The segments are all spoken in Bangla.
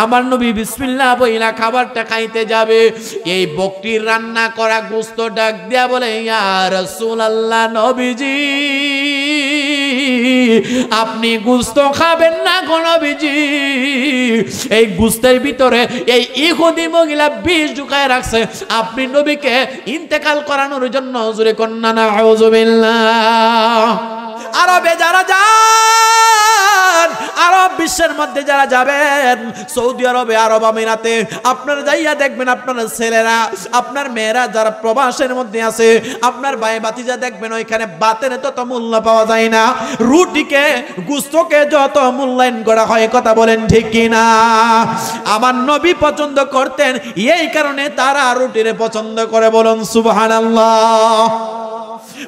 আমার নবী বিসমিল্লাহ বইলা খাবারটা খাইতে যাবে, এই বকরির রান্না করা গোশত ডাক দিয়া বলে, ইয়া রাসূলুল্লাহ, নবীজি আপনি গোশত খাবেন না গো নবীজি, এই গোশতের ভিতরে এই ইহুদি মহিলা বিষ ঢুকায় রাখছে, আপনি নবীকে ইন্তেকাল করানোর জন্য জোরে কন্না নাউযুবিল্লাহ। আরবে যারা যান, আরব বিশ্বের মধ্যে যারা যাবেন, সৌদি আরবে, আরব আমিরাতে, আপনারা যাইয়া দেখবেন আপনার ছেলেরা, আপনার মেয়েরা যারা প্রবাসের মধ্যে আছে, আপনার ভাই ভাতিজা দেখবেন ওইখানে বাতের তত মূল্য পাওয়া যায় না, রুটিকে গোশতকে যত মূল্যায়ন করা হয়, কথা বলেন ঠিক কিনা? আমার নবী পছন্দ করতেন, এই কারণে তারা রুটিরে পছন্দ করে, বলুন সুবহানাল্লাহ।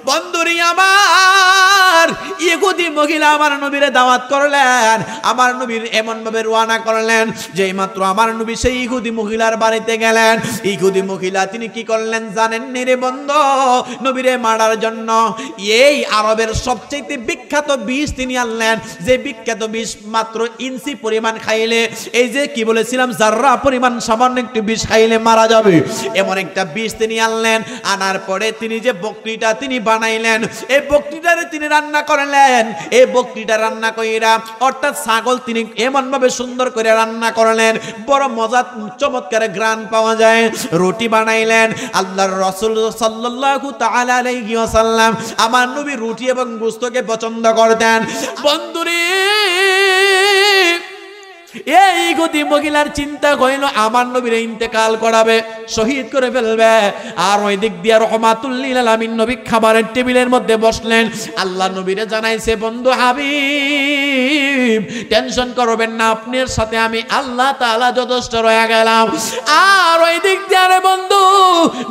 বন্ধুরি আমার, ইহুদি মহিলা আমার নবীরে দাওয়াত করলেন, আমার নবীর এমন ভাবে রওনা করলেন যে মাত্র আমার নবী সেই ইহুদি মহিলার বাড়িতে গেলেন, ইহুদি মহিলা তিনি কি করলেন জানেন নি রে বন্ধু? নবীরে মারার জন্য এই আরবের সবচেয়ে বিখ্যাত বিষ তিনি আনলেন, যে বিখ্যাত বিষ মাত্র ইঞ্চি পরিমাণ খাইলে, এই যে কি বলেছিলাম জাররা পরিমাণ সামান্য একটু বিষ খাইলে মারা যাবে, এমন একটা বিষ তিনি আনলেন। আনার পরে তিনি যে বকরিটা তিনি বানাইলেন, এই বকরিটারে তিনি রান্না করলেন, এই বকরিটা রান্না কইরা অর্থাৎ ছাগল তিনি এমন ভাবে সুন্দর করে রান্না করলেন, বড় মজা চমৎকার ঘ্রাণ পাওয়া যায়। রুটি বানাইলেন, আল্লাহর রাসূল সাল্লাল্লাহু তাআলা আলাইহি ওয়াসাল্লাম আমার নবী রুটি এবং গোশতকে পছন্দ করতেন। বন্ধুরে এই ইহুদি মহিলার চিন্তা হইল আমার নবীর ইন্তেকাল করাবে, শহীদ করে ফেলবে, আর ওই দিক দিয়ে রহমাতুল লিল আলামিন নবী খাবারের টেবিলের মধ্যে বসলেন। আল্লাহ নবীরে জানাইছে, বন্ধু হাবিব টেনশন করবেন না, আপনার সাথে আমি আল্লাহ তাআলা যথেষ্ট রয়ে গেলাম। আর ওই দিক দিয়ে আরে বন্ধু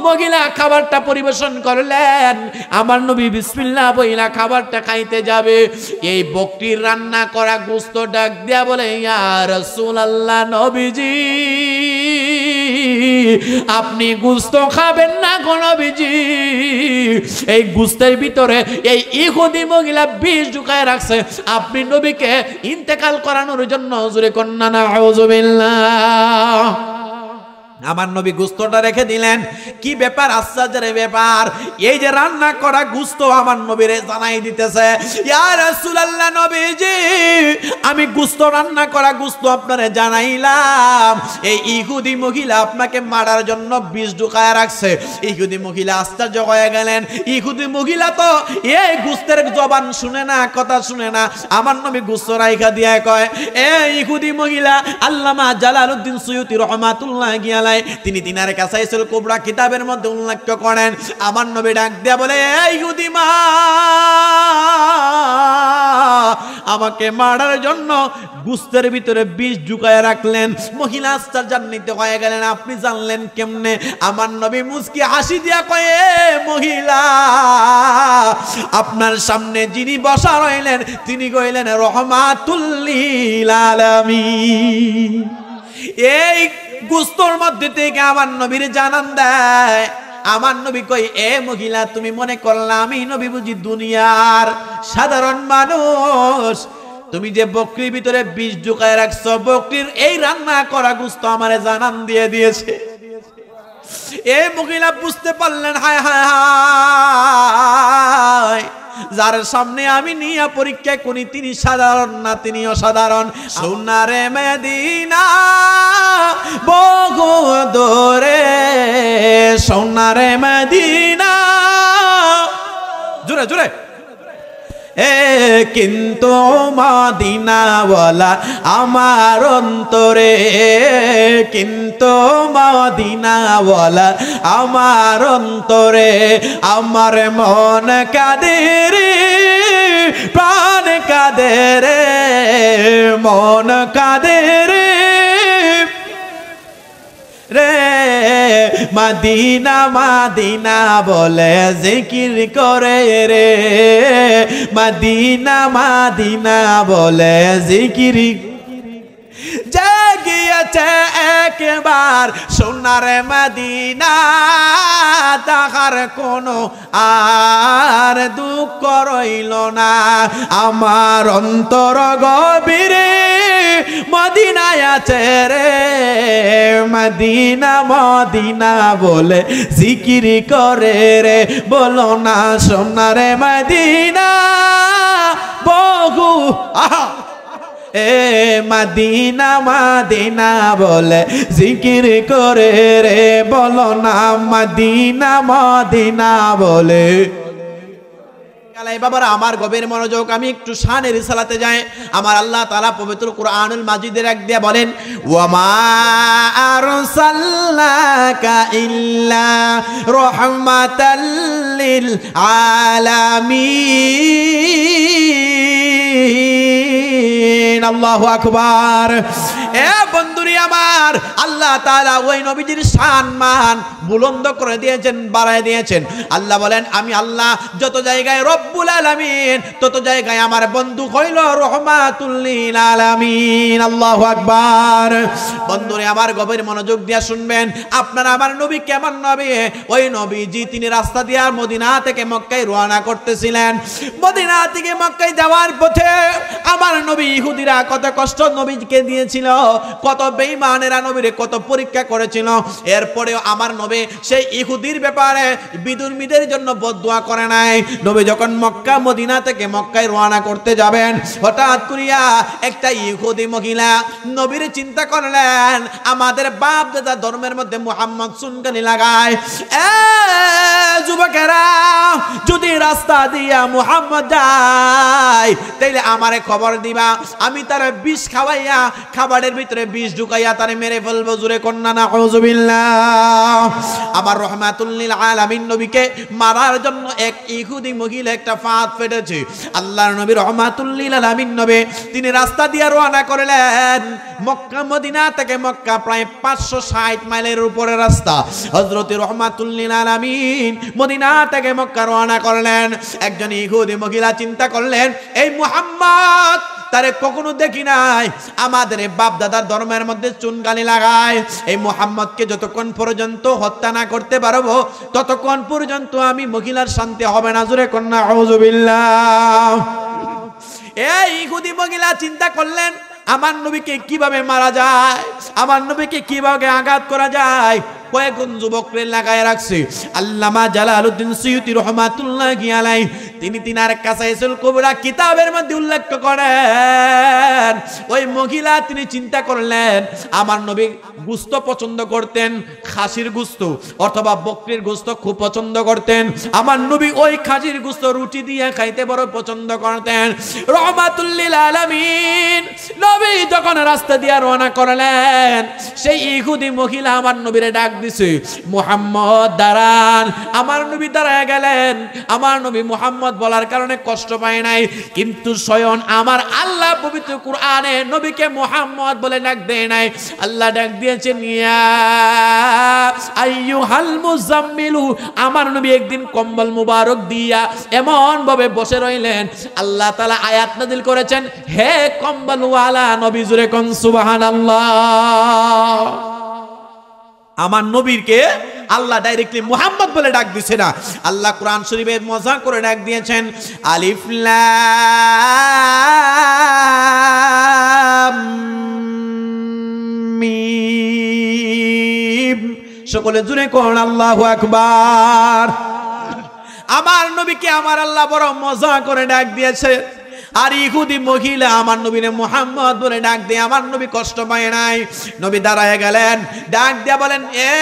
মহিলা খাবারটা পরিবেশন করলেন, আমার নবী বিসমিল্লাহ বইলা খাবারটা খাইতে যাবে, এই বকরির রান্না করা গোশত ডাক দিয়া বলে, ইয়া রাসূলুল্লাহ, নবীজি আপনি গোশত খাবেন না গো নবীজি, এই গোশতের ভিতরে এই ইহুদি মহিলা বিষ ঢুকায় রাখছে, আপনি নবীকে ইন্তেকাল করানোর জন্য জোরে কন্না নাউযুবিল্লাহ। আমার নবী গোশতটা রেখে দিলেন। কি ব্যাপার, আশ্চর্যের ব্যাপার, এই যে রান্না করা গোশত আমার নবীরে জানাই দিতেছে, ইয়া রাসূলুল্লাহ, নবীজি আমি গোশত রান্না করা গোশত আপনারে জানাইলাম, এই ইহুদি মহিলা আপনাকে মারার জন্য বিষ ঢুকায় রাখছে। ইহুদি মহিলা আশ্চর্য হয়ে গেলেন, ইহুদি মহিলা তো এই গোশতের জবান শুনে না, কথা শুনে না, আমার নবী গোশত রাইখা দিয়ে কয়, এই ইহুদি মহিলা আল্লামা জালালউদ্দিন সুয়ুতি রাহমাতুল্লাহি আলাইহি তিনি তিনার কাসাইসুল কুবরা কিতাবের মধ্যে উল্লেখ করেন, আমার নবী ডাক দিয়া বলে, এই ইহুদি মা আমাকে মারার জন্য গোশতের ভিতরে বিষ ঢুকায় রাখলেন। মহিলা আশ্চর্যান্বিত হয়ে গেলেন, আপনি জানলেন কেমনে? আমার নবী মুস্কি হাসি দিয়া কয়ে, মহিলা আপনার সামনে যিনি বসা রইলেন তিনি কইলেন রহমাতুল লিল আলামিন। এই গোশতর মধ্যে থেকে আমার নবীর জানান দেয়। আমার নবী কই, এ মহিলা তুমি মনে করলা আমি নবী বুঝি দুনিয়ার সাধারণ মানুষ? তুমি যে বকরির ভিতরে বিষ ঢুকায় রাখছো, বকরির এই রান্না করা গোশত আমারে জানান দিয়ে দিয়েছে। এই মহিলা বুঝতে পারলেন, হায় হায় হায়, যার সামনে আমি নিয়া পরীক্ষা করি তিনি সাধারণ না, তিনি অসাধারণ। সোনারে মদিনা বহু দূরে, সোনারে মদিনা, জোরে জোরে, কিন্তু মদিনাওয়ালা আমার অন্তরে, কিন্তু মদিনাওয়ালা আমার অন্তরে, আমার মন কাঁদে রে, প্রাণ কাঁদে রে, মন কাঁদে রে রে, মদিনা মদিনা বলে জিকির করে রে, মদিনা মদিনা বলে জিকির। জাগিয়েছে এক একবার সোনার মদিনা দেখার কোনো আর দুঃখ রইল না। আমার অন্তর গভীরে মদিনায় আছে রে, মদিনা মদিনা বলে জিকির করে রে, বলো না সোনার মদিনা বহু এ মদিনা মদিনা বলে জিকির করে রে, বলো না মদিনা মদিনা বলে। বাবারা আমার গভীর মনোযোগ, আমি একটু শানে রিসালাতে যাই। আমার আল্লাহ তাআলা পবিত্র কুরআনুল মাজিদের এক দিয়ে বলেন, ওয়ামা আরসালনাকা ইল্লা রাহমাতাল লিল আলামিন। আল্লাহু আকবার। এ বন্ধুরি আমার, আল্লাহ তাআলা ওই নবীজির শান মান বুলন্দ করে দিয়েছেন, বাড়ায় দিয়েছেন। আল্লাহ বলেন আমি আল্লাহ যত জায়গায় রব্বুল আলামিন, তত জায়গায় আমার বন্ধু হইল রহমাতুল লিল আলামিন। আল্লাহু আকবার। বন্ধুরে আমার গভীর মনোযোগ দিয়ে শুনবেন, আপনারা আমার নবী কেমন নবী? ওই নবীজি তিনি রাস্তা দিয়ে মদিনা থেকে মক্কায় রওনা করতেছিলেন। মদিনা থেকে মক্কায় যাওয়ার পথে আমার নবী ইহুদিরা কত কষ্ট নবীকে দিয়েছিল, কত বেঈমানেরা নবীরে কত পরীক্ষা করেছিল। এরপরেও আমার নবী সেই ইহুদির ব্যাপারে বিদুর্মীদের জন্য বদদুয়া করে নাই। নবী যখন মক্কা মদিনা থেকে মক্কায় রওনা করতে যাবেন, হঠাৎ করিয়া একটা ইহুদি মহিলা নবীর চিন্তা করলেন আমাদের বাপ দাদা ধর্মের মধ্যে মুহাম্মদ সুনকানি লাগায়, এ যুবকেরা যদি রাস্তা দিয়া মুহাম্মদ যায় তাইলে আমারে খবর দিবা, আমি তার বিষ খাওয়াইয়া খাবারের ভিতরে বিষ ঢুকাইয়া তারে মেরে ফেলবো। জোরে কন্যা নাউযুবিল্লাহ। আমার রহমাতুল লিল আলামিন নবীকে মারার জন্য এক ইহুদি মহিলা একটা ফাঁদ ফেটেছে। আল্লাহর নবী রহমাতুল লিল আলামিন নবী তিনি রাস্তা দিয়ে রওনা করলেন। মক্কা মদিনা থেকে মক্কা প্রায় 560 মাইলের উপরে রাস্তা। হযরত রহমাতুল লিল আলামিন মদিনা থেকে মক্কা রওনা করলেন। একজন ইহুদি মহিলা চিন্তা করলেন এই মুহাম্মদ তারে কখনো দেখি নাই, আমাদের বাপ দাদার ধর্মের মধ্যে চুনকালি লাগায়। এই মুহাম্মদকে যতক্ষণ পর্যন্ত হত্যা না করতে পারবো ততক্ষণ পর্যন্ত আমি মহিলার শান্তি হবে না। জোরে কন্যা আউযুবিল্লাহ। এই ইহুদি মহিলা চিন্তা করলেন আমার নবীকে কিভাবে মারা যায়, আমার নবীকে কিভাবে আঘাত করা যায়। কয়েকজন যুবককে লাগায় রাখছে। আল্লামা জালালউদ্দিন সুয়ুতি রহমাতুল্লাহি আলাইহি তিনি তিনার কাসাইসুল কুবরা কিতাবের মধ্যে উল্লেখ করেন ওই মহিলা তিনি চিন্তা করলেন আমার নবী গোশত পছন্দ করতেন, খাসির গোশত অথবা বকরির গোশত খুব পছন্দ করতেন। আমার নবী ওই খাসির গোশত রুটি দিয়ে খাইতে বড় পছন্দ করতেন। রহমাতুল লিল আলামিন নবী যখন রাস্তা দিয়ে রওনা করলেন, সেই ইহুদি মহিলা আমার নবীরে ডাক দিছে, মুহাম্মদ দাঁড়ান। আমার নবী দাঁড়ায় গেলেন। আমার নবী মুহাম্মদ বলার কারণে কষ্ট পায় নাই, কিন্তু স্বয়ং আমার আল্লাহ পবিত্র কুরআনে নবীকে মুহাম্মদ বলে ডাক দেয় নাই। আল্লাহ ডাক দিয়েছেন ইয়া আইয়ুহাল মুজাম্মিলু। আমার নবী একদিন কম্বল মুবারক দিয়া এমন ভাবে বসে রইলেন, আল্লাহ তাআলা আয়াত নাযিল করেছেন, হে কম্বলওয়ালা নবী, জোরে কোন সুবহানাল্লাহ। আমার নবীকে আল্লাহ ডাইরেক্টলি মুহাম্মদ বলে ডাক দিছে না, আল্লাহ কোরআন শরীফে মজা করে ডাক দিয়েছেন আলিফ লাম মিম। সকলে জুড়ে কোন আল্লাহু আকবার। আমার নবীকে আমার আল্লাহ বড় মজা করে ডাক দিয়েছে। আর ইহুদি মহিলা আমার নবীরে মুহাম্মদ বলে ডাক দিয়ে আমার নবী কষ্ট পায় নাই। নবী দাঁড়ায় গেলেন, ডাক দিয়া বলেন এ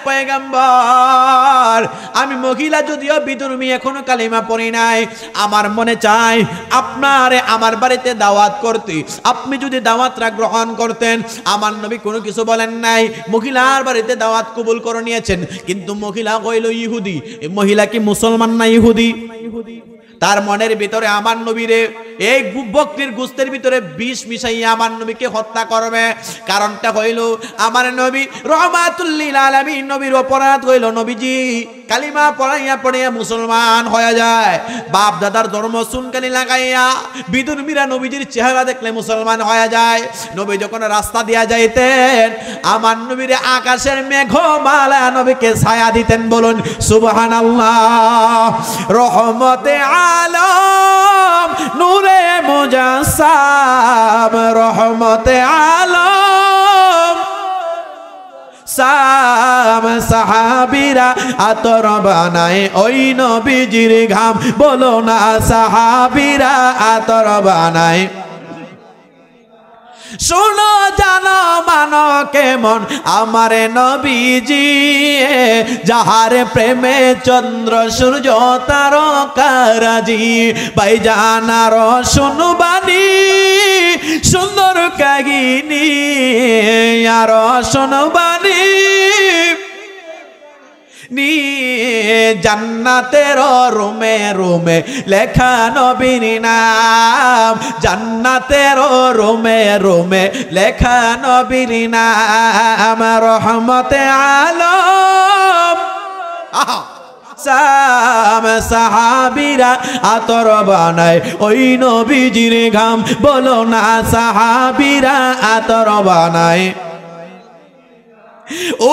পয়গম্বর, আমি মহিলা যদিও বিধর্মী এখনো কালিমা পড়ি নাই, আমার মনে চায় আপনারে আমার বাড়িতে দাওয়াত করতে। আপনি যদি দাওয়াতটা গ্রহণ করতেন। আমার নবী কোনো কিছু বলেন নাই, মহিলার বাড়িতে দাওয়াত কবুল করে নিয়েছেন। কিন্তু মহিলা কইল ইহুদি, মহিলা কি মুসলমান না ইহুদি? তার মনের ভিতরে আমার নবীরে এই বকরির গোশতের ভিতরে বিষ মিশাইয়া আমার নবীকে হত্যা করবে। কারণটা হইল আমার নবী রহমাতুল লিল আলামিন, নবীর অপরাধ হইল নবীজি কালিমা পড়াইয়া মুসলমান হয়ে যায়। বাপ দাদার ধর্ম সুনকানি লাগাইয়া বিধর্মীরা নবীজির চেহারা দেখলে মুসলমান হয়ে যায়। নবী যখন রাস্তা দিয়া যাইতেন আমার নবীর আকাশের মেঘমালা নবীকে ছায়া দিতেন। বলুন সুবহানাল্লাহ। রহমতে আলম নূরে মুজাসসাম, রহমতে আলম সাম সাহাবীরা আতর বানায় ওই নবীজির ঘাম। বলো না সাহাবীরা আতর বানায়। শোনো জানো মানো কেমন আমার নবীজি, যাহার প্রেমে চন্দ্র সূর্য তারকারাজি। ভাইজানার শুনবানি সুন্দর কাহিনী, আর শুনবানি জান্নাতের রুমে রুমে লেখা নবীর নাম, জান্নাতের রুমে রুমে লেখা নবীর নাম। রহমতে আলম সাম সাহাবীরা আতর বানায় ওই নবীজির ঘাম। বলো না সাহাবীরা আতর বানায়।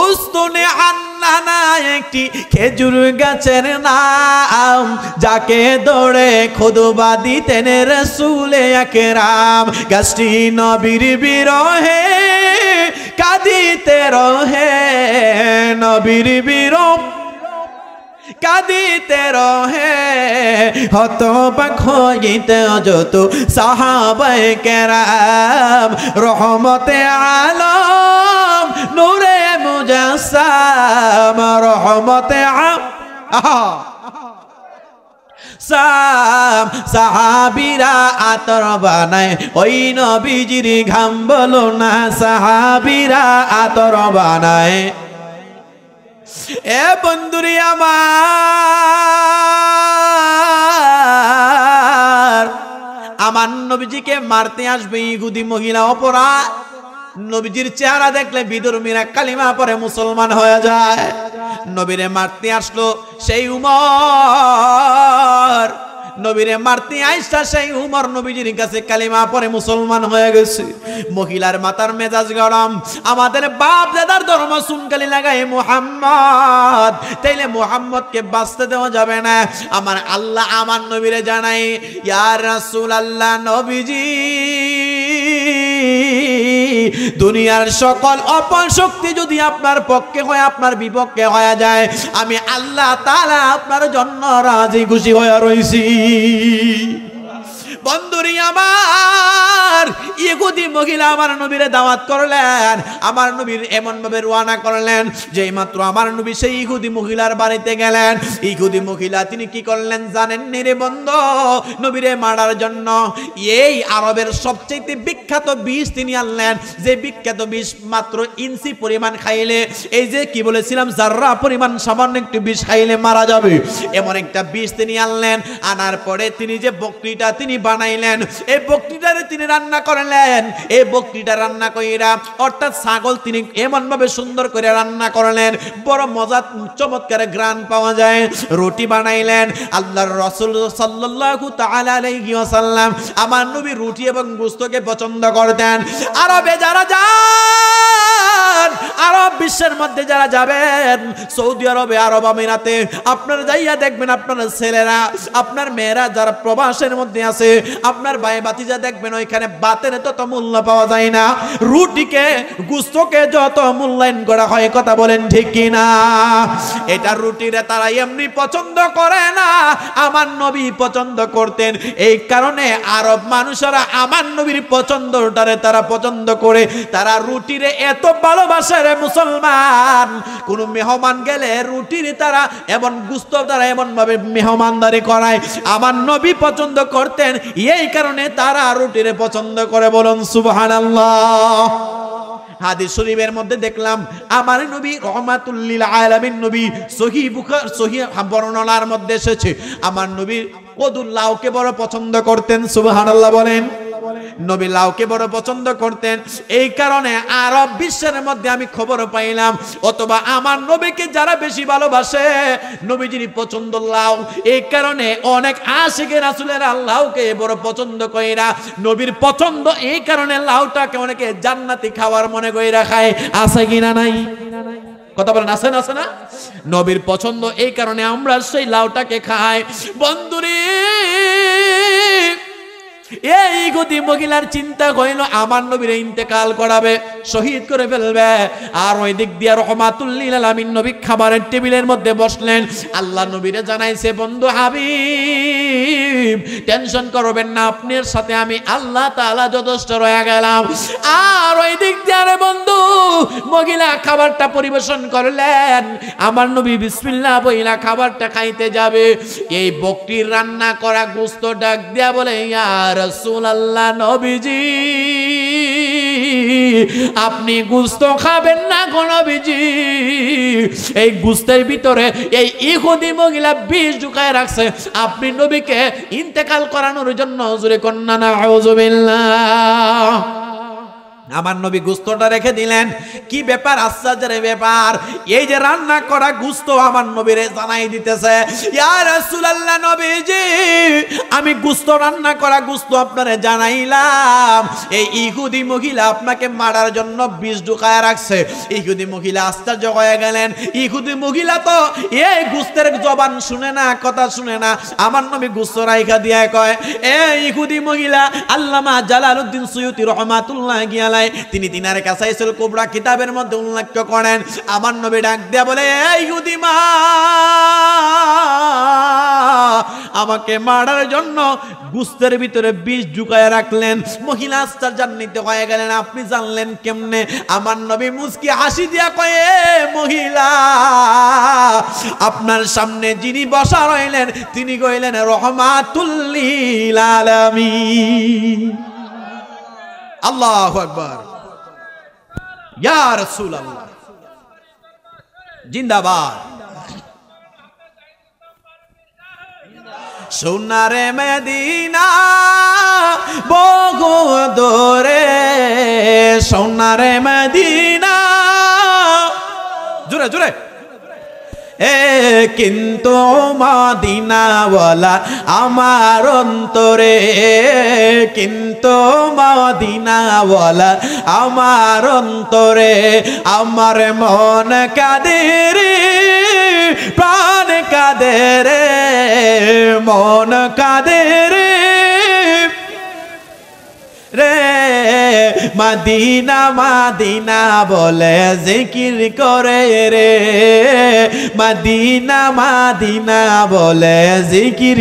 উস্তুনে আন্নানা একটি খেজুর গাছের নাম, যাকে দৌড়ে খুদবা দিতেন রাসূলে আকরাম। গাছটি নবীর বিরহে কাঁদিতে রহে, নবীর বিরহ কাঁদিতে রহে। হতবাক হইতে যত সাহাবায়ে কেরাম। রহমতে আলম নূরে মুজাসসাম, রহমতে সাম সাহাবীরা আতর বানায় ওই নবীজির ঘাম। বলো না সাহাবীরা আতর বানায়। এ বন্ধুরি আমার নবীজিকে মারতে আসবে ইহুদি মহিলা অপরাধ। নবীজির চেহারা দেখলে বিধর্মীরা কালিমা পড়ে মুসলমান হয়ে যায়। নবীরে মারতে আসলো সেই উমর, নবীরে মারতে আইসা সেই উমর নবীজির কাছে কালিমা পড়ে মুসলমান হয়ে গেছে। মহিলার মাথার মেজাজ গরম, আমাদের বাপ দাদার ধর্ম সুনকালি লাগায় মুহাম্মদ, তাইলে মুহাম্মদকে বাঁচতে দেওয়া যাবে না। আমার আল্লাহ আমার নবীরে জানাই, ইয়া রাসূলুল্লাহ নবীজি, দুনিয়ার সকল অপশক্তি যদি আপনার পক্ষে হয় আপনার বিপক্ষে হয়ে যায়, আমি আল্লাহ তাআলা আপনার জন্য রাজি খুশি হয়ে রইছি। বন্ধুরি আমার ইহুদি মহিলা আমার নবীরে দাওয়াত করলেন। আমার নবীর এমন ভাবে রওনা করলেন যে মাত্র আমার নবী সেই ইহুদি মহিলার বাড়িতে গেলেন। ইহুদি মহিলা তিনি কি করলেন জানেন নি রে বন্ধু? নবীরে মারার জন্য এই আরবের সবচেয়ে বিখ্যাত বিষ তিনি আনলেন, যে বিখ্যাত বিষ মাত্র ইঞ্চি পরিমাণ খাইলে, এই যে কি বলেছিলাম জাররা পরিমাণ সামান্য একটু বিষ খাইলে মারা যাবে, এমন একটা বিষ তিনি আনলেন। আনার পরে তিনি যে বকরিটা তিনি বানাইলেন, এই বকরিটারে তিনি রান্না করলেন। এই বকরিটা রান্না কইরা অর্থাৎ ছাগল তিনি এমন ভাবে সুন্দর করে রান্না করলেন, বড় মজা চমৎকার ঘ্রাণ পাওয়া যায়। রুটি বানাইলেন। আল্লাহর রাসূল সাল্লাল্লাহু তাআলা আলাইহি ওয়াসাল্লাম আমার নবী রুটি এবং গোশতকে পছন্দ করতেন। আরবে যারা যান, আরব বিশ্বের মধ্যে যারা যাবেন, সৌদি আরবে, আরব আমিরাতে আপনারা যাইয়া দেখবেন আপনার ছেলেরা আপনার মেয়েরা যারা প্রবাসের মধ্যে আছে, আপনার ভাই ভাতিজা দেখবেন ওইখানে বাতের তত মূল্য পাওয়া যায় না, রুটিকে গোশতকে যত মূল্যায়ন করা হয়। কথা বলেন ঠিক কিনা? এটা রুটিরে তারা এমনি পছন্দ করে না, আমার নবী পছন্দ করতেন। এই কারণে আরব মানুষেরা আমার নবীর পছন্দটারে তারা পছন্দ করে, তারা রুটিরে এত ভালোবাসে রে মুসলমান। কোন মেহমান গেলে রুটির তারা এমন গোশত তারা এমন ভাবে মেহমানদারি করায়, আমার নবী পছন্দ করতেন। এই কারণে তারা রুটিরে পছন্দ করে। বলুন সুবহানাল্লাহ। হাদিস শরীফের মধ্যে দেখলাম আমার নবী রহমাতুল লিল আলামিন নবী সহিহ বুখারী সহিহ বর্ণনার মধ্যে এসেছে, আমার নবীর কদুর লাউকে বড় পছন্দ করতেন, সুবহানাল্লাহ বলেন। নবী লাউকে বড় পছন্দ করতেন। এই কারণে আরব বিশ্বের মধ্যে আমি খবর পাইলাম, অথবা আমার নবীকে যারা বেশি ভালোবাসে, নবীজির পছন্দ লাউ। এই কারণে অনেক আশিকে রাসূলেরা লাউকে বড় পছন্দ কইরা, নবীর পছন্দ এই কারণে লাউটাকে অনেকে জান্নাতি খাবার মনে কইরা খায়। আছে কিনা নাই? কথা বলেন, আছে না? আছে না? নবীর পছন্দ এই কারণে আমরা সেই লাউটাকে খাই। বন্ধুরে, এই ইহুদি মহিলার চিন্তা কইল আমার নবীর ইন্তেকাল করাবে, শহীদ করে ফেলবে। আর ওই দিক দিয়ে রহমাতুল লিল আলামিন নবী খাবারের টেবিলের মধ্যে বসলেন। আল্লাহ নবীরে জানাইছে, বন্ধু হাবিব টেনশন করবেন না, আপনার সাথে আমি আল্লাহ তাআলা যথেষ্ট রয়ে গেলাম। আর ওই দিক দিয়ে রে বন্ধু মহিলা খাবারটা পরিবেশন করলেন। আমার নবী বিসমিল্লাহ বইলা খাবারটা খাইতে যাবে। এই বকরির রান্না করা গোশত ডাক দিয়া বলে, ইয়া রাসূলুল্লাহ, নবীজি আপনি গোশত খাবেন না গো নবীজি? এই গোশতের ভিতরে এই ইহুদি মহিলা বিষ ঢুকায় রাখছে, আপনি নবীকে ইন্তেকাল করানোর জন্য জোরে কন্না নাউযুবিল্লাহ। আমার নবী গোশতটা রেখে দিলেন। কি ব্যাপার, আশ্চর্যের ব্যাপার। এই যে রান্না করা গোশত আমার নবীরে জানাই দিতেছে, ইয়া রাসূলুল্লাহ নবীজি আমি গোশত রান্না করা গোশত আপনারে জানাইলাম, এই ইহুদি মহিলা আপনাকে মারার জন্য বিষ ঢুকায় রাখছে। ইহুদি মহিলা আশ্চর্য হয়ে গেলেন। ইহুদি মহিলা তো এই গোশতের জবান শুনে না, কথা শুনে না। আমার নবী গোশত রাইখা দিয়ে কয়, এই ইহুদি মহিলা আল্লামা জালালউদ্দিন সুয়ুতি রাহমাতুল্লাহি আলাইহি তিনি তিনার কাসাইসুল কুবরা কিতাবের মধ্যে উল্লেখ করেন। আমার নবী ডাক দিয়া বলে, এই ইহুদি মা আমাকে মারার জন্য গোশতের ভিতরে বিষ ঢুকায় রাখলেন। মহিলা আশ্চর্যান্বিত হয়ে গেলেন, আপনি জানলেন কেমনে? আমার নবী মুস্কি হাসি দিয়া কয়ে, মহিলা আপনার সামনে যিনি বসা রইলেন তিনি কইলেন রহমাতুল লিল আলামিন। আল্লাহু আকবার, ইয়া রাসূলুল্লাহ জিন্দাবাদ। সোনারে মদিনা বহু দূরে, সোনারে মদিনা, জোরে জোরে। কিন্তু মদিনাওয়ালা আমার অন্তরে, কিন্তু মদিনাওয়ালা আমার অন্তরে, আমার মন কাঁদে রে, প্রাণ কাঁদে রে, মন কাঁদে রে রে। মদিনা মদিনা বলে জিকির করে রে, মদিনা মদিনা বলে জিকির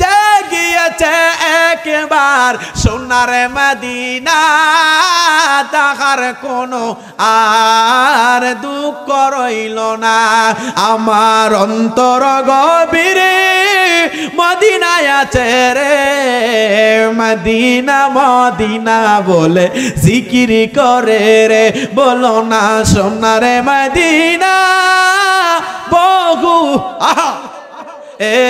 জাগিয়েছে একবার সোনার মদিনা, দেখার কোনো আর দুঃখ রইল না। আমার অন্তর গভীরে মদিনায় আছে রে, মদিনা মদিনা বলে জিকির করে রে। বলো না সোনার মদিনা বহু, আহা এ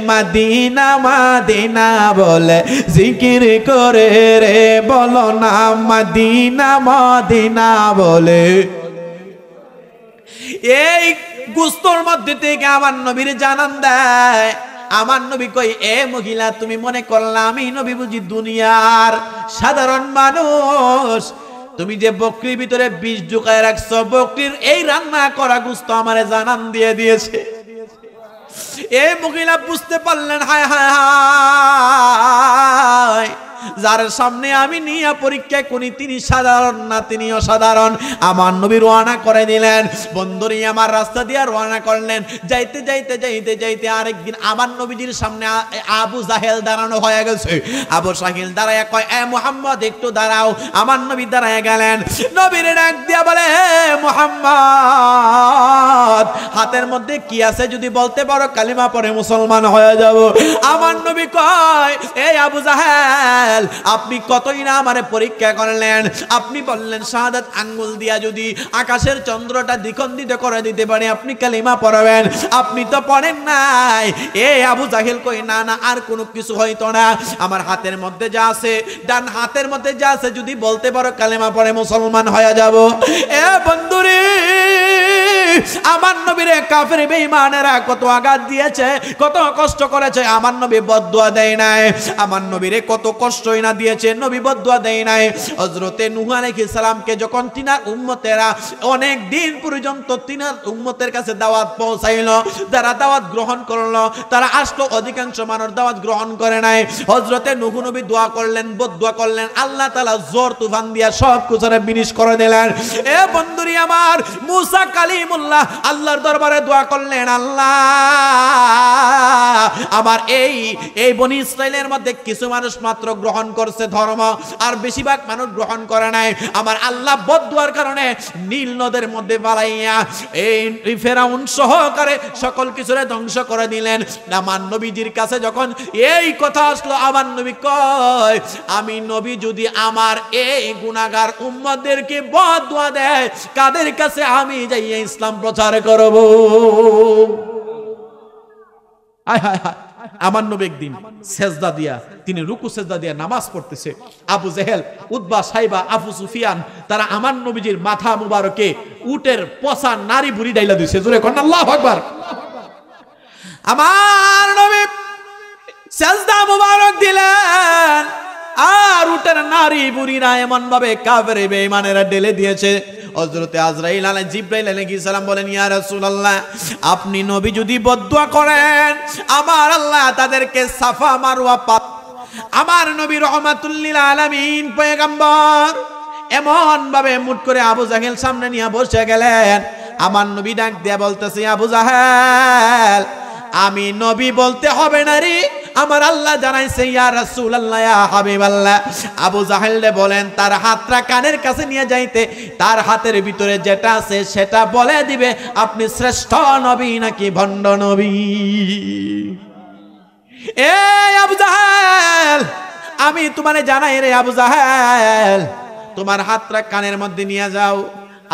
মদিনা মদিনা বলে জিকির করে রে। বলো না মদিনা মদিনা বলে। এই গোশতর মধ্যে থেকে আমার নবীর জানান দেয়। আমার নবী কই, এ মহিলা তুমি মনে করলা আমি নবী বুঝি দুনিয়ার সাধারণ মানুষ? তুমি যে বকরির ভিতরে বিষ ঢুকায় রাখছো, বকরির এই রান্না করা গোশত আমারে জানান দিয়ে দিয়েছে। এই মহিলা বুঝতে পারলেন, হায় হায় হায়, যার সামনে আমি নিয়ে পরীক্ষা করি তিনি সাধারণ না, তিনি অসাধারণ। আমার নবী রওনা করে দিলেন। বন্ধুরি আমার রাস্তা দিয়ে রওনা করলেন। যাইতে যাইতে যাইতে যাইতে আরেকদিন আমার নবীজির সামনে আবু জাহেল দাঁড়ানো হয়ে গেছে। আবু জাহেল দাঁড়ায় কয়, এ মুহাম্মদ একটু দাঁড়াও। আমার নবী দাঁড়ায় গেলেন। নবীর ডাক দিয়া বলে, হে মুহাম্মদ হাতের মধ্যে কি আছে যদি বলতে পারো, কালিমা পড়ে মুসলমান হয়ে যাব। আমার নবী কয়, এই আবু জাহেল আপনি কতই না আমারে পরীক্ষা করলেন, আপনি বললেন শাহাদাত আঙ্গুল দিয়া যদি আকাশের চন্দ্রটা দ্বিখণ্ডিত করে দিতে পারে আপনি কালিমা পড়াবেন, আপনি তো পড়েন নাই। আবু জাহেল কই না না, আর কোনো কিছু হইতো না, আমার হাতের মধ্যে যা আছে, ডান হাতের মধ্যে যা আছে যদি বলতে পারো কালিমা পড়ে মুসলমান হয়ে যাব। বন্ধুরে, আমার নবীরে কাফের বেঈমানেরা কত আঘাত দিয়েছে, কত কষ্ট করেছে, আমার নবী বদদুয়া দেয় নাই। আমার নবীরে কত কষ্টই না দিয়েছে, নবী বদদুয়া দেয় নাই। হযরতে নূহ আলাইহিস সালামকে যখন তিনার উম্মতেরা অনেক দিন পর্যন্ত তিনার উম্মতের কাছে দাওয়াত পৌঁছাইলো, যারা দাওয়াত গ্রহণ করলো তারা আসলো, অধিকাংশ মানুষ দাওয়াত গ্রহণ করে নাই। হযরতে নূহ নবী দোয়া করলেন, বদদুয়া করলেন, আল্লাহ তাআলা জোর তুফান দিয়া সব কিছুরে বিনাশ করে দিলেন। বন্ধুরি আমার, মুসা কালিমুল্লাহ আল্লাহর দরবারে দোয়া করলেন, আল্লাহ আমার এই বনি ইসরাইলের মধ্যে কিছু মানুষ মাত্র গ্রহণ করছে ধর্ম, আর বেশিরভাগ মানুষ গ্রহণ করে নাই। আমার আল্লাহ বদদুয়ার কারণে নীল নদের মধ্যে পালাইয়া এই ফেরাউন সহকারে সকল কিছুরে ধ্বংস করে দিলেন। আমার নবীজির কাছে যখন এই কথা আসলো, আমার নবী কয়, আমি নবী যদি আমার এই গুনাহগার উম্মতদেরকে বদদুয়া দেয়, কাদের কাছে আমি যাইয়া ইসলাম প্রচার করব? আয় হায় হায়, আমার নবী একদিন সেজদা দিয়া, তিনি রুকু সেজদা দিয়া নামাজ পড়তেছে। আবু জেহেল, উতবা, সাইবা, আবু সুফিয়ান তারা আমার নবীজির মাথা মুবারকে উটের পচা নারী বুড়ি ডাইলা দিছে। জোরে কোন আল্লাহু আকবার। আমার নবী সেজদা মুবারক দিলেন, আর উটের নারী বুড়িরা এমন ভাবে কাফের বেঈমানেরা ঢেলে দিয়েছে। হযরতে আজরাইল আলাইহিস জিবরাইল আলাইহিস সালাম বলেন, ইয়া রাসূলুল্লাহ, আপনি নবী যদি বদদুয়া করেন আমার আল্লাহ তাদেরকে সাফা মারওয়া পাক। আমার নবী রাহমাতুল লিল আলামিন পয়গম্বর এমন ভাবে মুট করে আবু জাহেল সামনে নিয়ে বসে গেলেন। আমার নবী ডাক দিয়ে বলতেছে, আবু জাহেল, আমি নবী বলতে হবে না রে, আমার আল্লাহ জানাইছে ইয়া রাসূলুল্লাহ, ইয়া হাবিবাল্লাহ। আবু জাহেল বলেন তার হাতটা কানের কাছে নিয়ে যাইতে, তার হাতের ভিতরে যেটা আছে সেটা বলে দিবে আপনি শ্রেষ্ঠ নবী নাকি ভণ্ড নবী। আবু জাহেল, আমি তোমারে জানাই রে আবু জাহেল, তোমার হাতটা কানের মধ্যে নিয়ে যাও।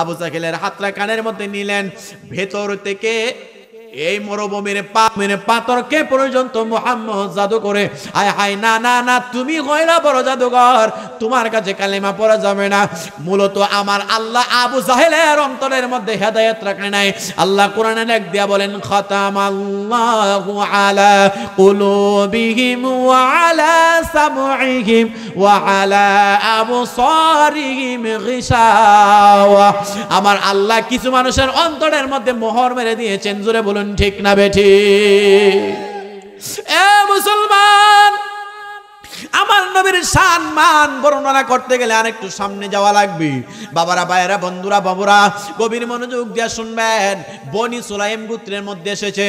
আবু জাহেলের হাতটা কানের মধ্যে নিলেন, ভেতর থেকে এই মরুভূমির পাথরকে পর্যন্ত মুহাম্মদ জাদু করে, হায় হায়, না না না, তুমি হইলা বড় জাদুঘর, তোমার কাছে কালেমা পড়া যাবে না। মূলত আমার আল্লাহ আবু জাহেলের অন্তরের মধ্যে হেদায়েত রাখে নাই। আল্লাহ কোরআনে ডাক দিয়া বলেন, খাতামাল্লাহু আলা কুলুবিহিম ওয়া আলা সামউহিম ওয়া আলা আবসারিহিম গিশাওয়া। আমার আল্লাহ কিছু মানুষের অন্তরের মধ্যে মোহর মেরে দিয়েছেন। জোরে বলুন ঠিক না বেঠি? মুসলমান, আমার নবীর শান মান বর্ণনা করতে গেলে আরেকটু সামনে যাওয়া লাগবে। বাবারা, ভাইয়েরা, বন্ধুরা, বাবুরা, গভীর মনোযোগ দিয়ে শুনবেন। বনি সুলাইম গোত্রের মধ্যে এসেছে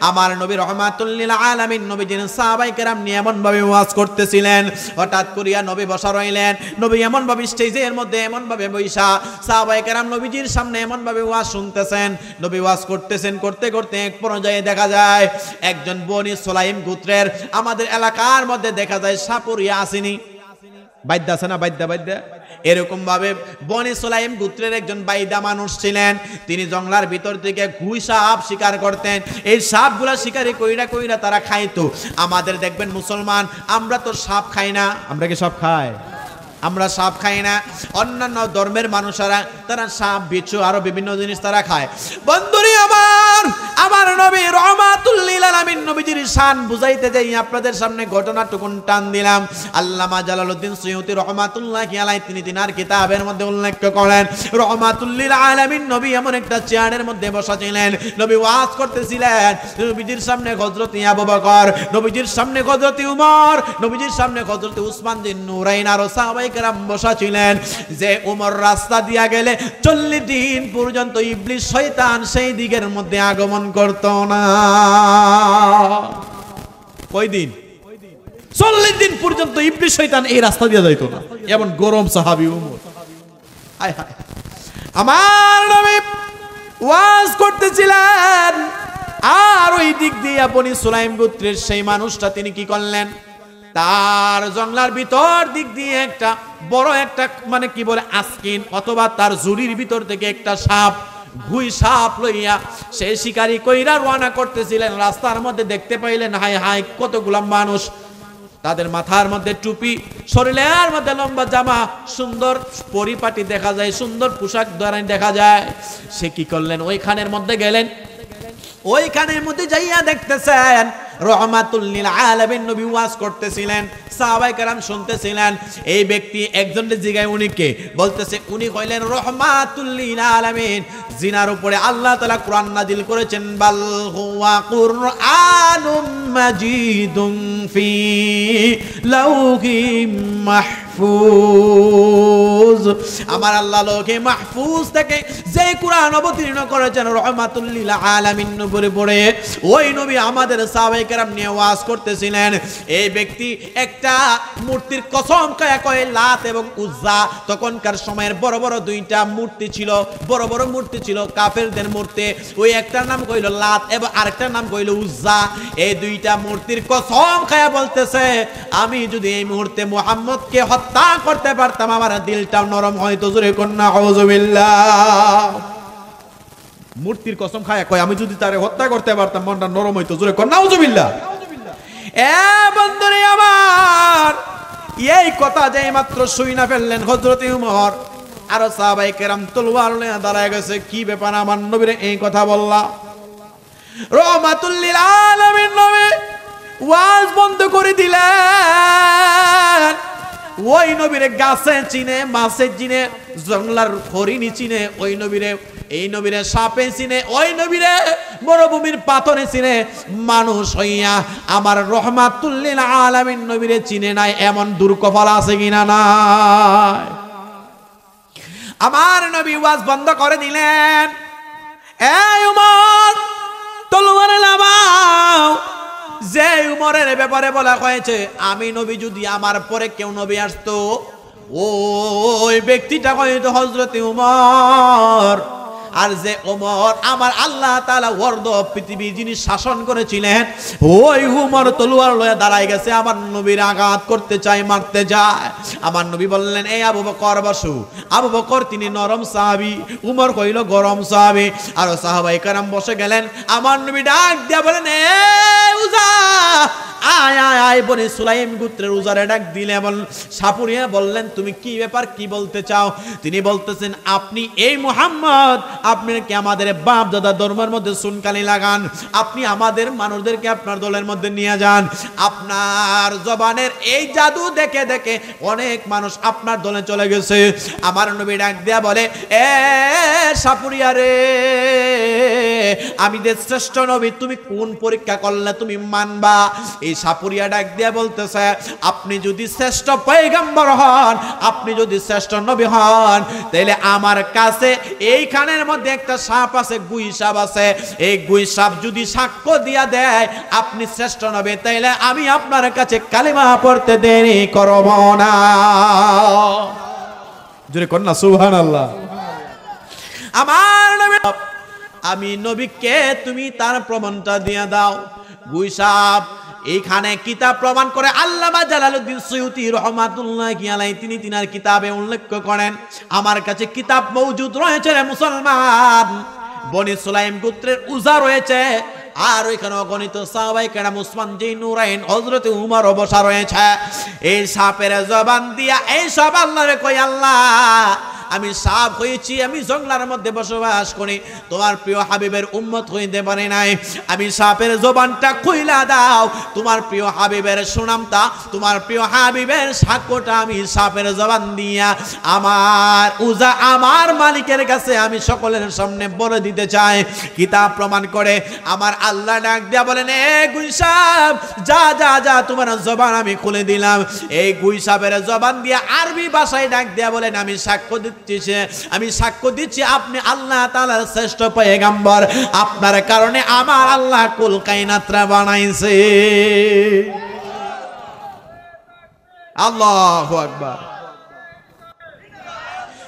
আমার নবী রাহমাতুল লিল আলামিন। নবীজির সাহাবায়ে কেরাম নিয়ে এমন ভাবে ওয়াজ করতেছিলেন, হঠাৎ করিয়া নবী বসা রইলেন। নবী এমন ভাবে স্টেজের মধ্যে এমন ভাবে বইসা, সাহাবায়ে কেরাম নবীজির সামনে এমন ভাবে ওয়াজ শুনতেছেন। নবী ওয়াজ করতেছেন, করতে করতে এক পর্যায়ে দেখা যায় একজন বনি সুলাইম গোত্রের আমাদের এলাকার মধ্যে দেখা যায় সাপুরিয়া আসেনি, বাইদ্যা আছে না, বাইদ্যা এরকম ভাবে বনি সুলাইম গোত্রের একজন বাইদা মানুষ ছিলেন। তিনি জঙ্গলার ভিতর থেকে ঘুই সাপ শিকার করতেন। এই সাপগুলা শিকারি কইরা তারা খাইতো। আমাদের দেখবেন মুসলমান, আমরা তো সাপ খাই না। আমরা কি সাপ খাই? আমরা সাপ খাই না। অন্যান্য ধর্মের মানুষেরা তারা সাপ, বিচ্ছু, আরো বিভিন্ন জিনিস তারা খায়। বন্ধুরি আমার নবী রাহমাতুল লিল আলামিন নবীজির শান বুঝাইতে যাই আপনাদের সামনে ঘটনাটুকুন টান দিলাম। আল্লামা জালালউদ্দিন সুয়ুতী রাহমাতুল্লাহি আলাইহি তিনি তিনার কিতাবের মধ্যে উল্লেখ করেন, রাহমাতুল লিল আলামিন নবী এমন একটা চেয়ারের মধ্যে বসা ছিলেন। নবী ওয়াজ করতেছিলেন। নবীজির সামনে হযরত আবু বকর, নবীজির সামনে হযরত উমর, নবীজির সামনে হযরত উসমান যিন নূরাইন আর সাহাবায়ে কেরাম বসা ছিলেন। যে উমর রাস্তা দিয়া গেলে 40 দিন পর্যন্ত ইবলিস শয়তান সেই দিকের মধ্যে আগমন করত না। কয় দিন? 40 দিন পর্যন্ত ইবলিস শয়তান এই রাস্তা দিয়ে যাইতো না। এমন গরম সাহাবী উমর। হায় হায়, আমার নবী ওয়াজ করতেছিলেন, আর ওই দিক দিয়ে বনি সুলাইম গোত্রের সেই মানুষটা তিনি কি করলেন? তার জংলার ভিতর দিক দিয়ে একটা বড় একটা মানে কি বলে আস্কিন অথবা তার জুরির ভিতর থেকে একটা সাপ গুই সাপ লইয়া সে শিকারি কইরা রওনা করতেছিলেন। রাস্তার মধ্যে দেখতে পাইলেন হায় হায় কতগুলা মানুষ, তাদের মাথার মধ্যে টুপি, শরীরের মধ্যে লম্বা জামা, সুন্দর পরিপাটি দেখা যায়, সুন্দর পোশাক দ্বারা দেখা যায়। সে কি করলেন, ওইখানের মধ্যে গেলেন। ওইখানের মধ্যে যাইয়া দেখতেছেন রহমাতুল লিল আলামিন নবী ওয়াজ করতেছিলেন, সাহাবায়ে কেরাম শুনতেছিলেন। এই ব্যক্তি একজনের জিগায় উনি কে, বলতেছে উনি হইলেন রহমাতুল লিল আলামিন, জিনার উপরে আল্লাহ তাআলা কোরআন নাজিল করেছেন, বাল হুয়া কুরআনুম মাজিদুন ফি লাউহিম মাহফুজ। আমার আল্লাহ লৌহে মাহফুজ থেকে যে কোরআন অবতীর্ণ করেছেন রহমাতুল লিল আলামিন নবীর উপরে, ওই নবী আমাদের সাহাবায়ে কেরাম নিয়ে ওয়াজ করতেছিলেন। এই ব্যক্তি একটা মূর্তির কসম খায়া কয় লাত এবং উজ্জা, তখনকার সময়ের বড় বড় দুইটা মূর্তি ছিল, বড় বড় মূর্তি ছিল কাফেরদের মূর্তি। ওই একটার নাম কইল লাত এবং আরেকটার নাম কইল উজ্জা। এই দুইটা মূর্তির কসম খায়া বলতেছে, আমি যদি এই মুহূর্তে মুহাম্মদকে হত্যা করতে পারতাম আমার দিলটা নরম হয়তো। জোরে কন্যা আউযুবিল্লাহ। মূর্তির কসম খায়া কয় আমি যদি তারে হত্যা করতে পারতাম মনটা নরম হইতো। জোরে কন্যা আউযুবিল্লাহ। এ বন্ধুরে আমার, এই কথা যেই মাত্র শুইনা ফেললেন হযরত ওমর আর সাহাবায়ে কেরাম তলোয়ার নিয়ে দাঁড়ায় গেছে। কি ব্যাপার আমার নবীরে এই কথা বললা? রহমাতুল লিল আলামিন নবী ওয়াজ বন্ধ করে দিলেন। ওই নবীরে গাছে চিনে, মাছে চিনে, জঙ্গলার হরিণী চিনে, ওই নবীরে এই নবীরে সাপে চিনে, ওই নবীরে মরুভূমির পাথরে চিনে। মানুষ হইয়া আমার রহমাতুল লিল আলামিন নবীরে চিনে নাই এমন দুর্কফল আছে কিনা? নাই। আমার নবী ওয়াজ বন্ধ করে দিলেন। এই উমর তলোয়ার নামাও। যে উমরের ব্যাপারে বলা হয়েছে আমি নবী, যদি আমার পরে কেউ নবী আসতো ওই ব্যক্তিটা হয়তো হযরত উমর। আর যে ওমর আমার আল্লাহ তাআলা ওয়ার্দ পৃথিবী যিনি শাসন করেছিলেন, ওই উমর তলোয়ার লয়ে দাঁড়ায় গেছে, আমার নবীর আঘাত করতে চায়, মারতে যায়। আমার নবী বললেন এই আবু বকর বসু। আবু বকর তিনি নরম সাহাবী, উমর কইল গরম সাহাবী। আর সাহাবায়ে কেরাম বসে গেলেন। আমার নবী ডাক দিয়া বলেন এ উজা আয় আয় আয়। বনি সুলাইম গোত্রের উজারে ডাক দিলে সাপুরিয়া বললেন তুমি কি ব্যাপার, কি বলতে চাও? তিনি বলতেছেন আপনি এই মুহাম্মদ, আপনি কি আমাদের বাপ দাদা ধর্মের মধ্যে সুনকালি লাগান, আপনি আমাদের মানুষদেরকে আপনার দলের মধ্যে নিয়ে যান। আপনার জবানের এই জাদু দেখে দেখে অনেক মানুষ আপনার দলে চলে গেছে। আমার নবী ডাক দেয়া বলে এ সাপুরিয়া রে, আমি যে শ্রেষ্ঠ নবী তুমি কোন পরীক্ষা করলে তুমি মানবা? এই সাপুরিয়া ডাক দিয়া বলতেছে আপনি যদি শ্রেষ্ঠ পয়গম্বর হন, আপনি যদি শ্রেষ্ঠ নবী হন, তাহলে আমার কাছে এইখানের মধ্যে একটা সাপ আছে, গুই সাপ আছে। এই গুই সাপ যদি সাক্ষ্য দিয়া দেয় আপনি শ্রেষ্ঠ নবী, তাইলে আমি আপনার কাছে কালিমা পড়তে দেরি করব না। জোরে কন্যা সুবহানাল্লাহ। আমার নবী, আমি নবীকে তুমি তার প্রমাণটা দিয়ে দাও। গুই সাপ এইখানে কিতাব প্রমাণ করে আল্লামা জালালউদ্দিন সুয়ুতী রহমাতুল্লাহি আলাইহি তিনি তিনার কিতাবে উল্লেখ করেন, আমার কাছে কিতাব মওজুদ রয়েছে রে মুসলমান। বনি সুলাইম গোত্রের উজা রয়েছে, আর ওইখানে অগণিত সাহাবায়ে কেরাম, উসমান জি নুরাইন, হযরত উমর বসা রয়েছে। এই সাপের জবান দিয়া এই সব আল্লাহরে কই আল্লাহ আমি সাপ হয়েছি, আমি জঙ্গলার মধ্যে বসবাস করি, তোমার প্রিয় হাবিবের উম্মত হইতে পারি নাই। আমি সাপের জবানটা খুইলা দাও, তোমার প্রিয় হাবিবের সুনামটা, তোমার প্রিয় হাবিবের সাক্ষ্যটা আমি সাপের জবান দিয়া আমার উজা আমার মালিকের কাছে আমি সকলের সামনে বলে দিতে চাই। কিতাব প্রমাণ করে আমার আল্লাহ ডাক দিয়া বলেন এ গুই সাপ যা যা যা, তোমার জবান আমি খুলে দিলাম। এই গুই সাপের জবান দিয়া আরবি ভাষায় ডাক দিয়া বলেন আমি সাক্ষ্য আমি সাক্ষ্য দিচ্ছি আপনি আল্লাহ তাআলার শ্রেষ্ঠ পয়গম্বর, আপনার কারণে আমার আল্লাহ কুল কায়নাতরা বানাইছে। আল্লাহু আকবার।